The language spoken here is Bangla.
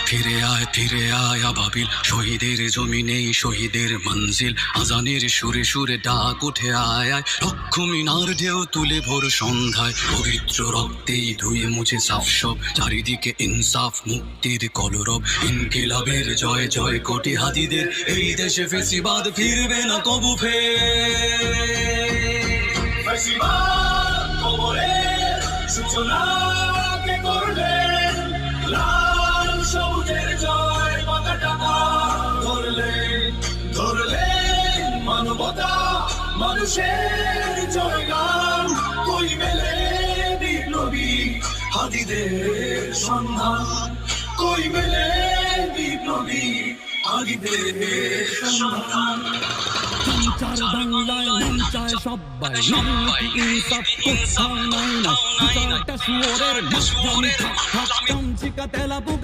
ফিরে আয় আবাবিল, শহীদের জমিনে শহীদের মঞ্জিল। আজানের সুরে সুরে ডাক উঠে আয় আয়, লক্ষ মিনার ঢেউ তুলে ভোর সন্ধ্যায়। পবিত্র রক্তেই ধুয়ে মুছে সাফ সব, চারিদিকে ইনসাফ মুক্তির কলরব। ইনকিলাবের জয় জয় কোটি হাতিদের, এই দেশে ফেসিবাদ ফিরবে না কবু ফেসিবাদ কবরের সূচনা কে করলেন? লাল সবুজের জয় পতাকা ধরলেন মানবতা মানুষের জয়গান। কই মেলে বিপ্লবী হাদিদের সন্ধান? কই মেলে বিপ্লবী হাদিদের সন্ধান? চার বাংলায় মন চায় সবাই, ইনসাফ কোথাও নাই না। শুয়োরের মাঝখানে থাক থাক, কাঞ্চিকা তেলা পোকা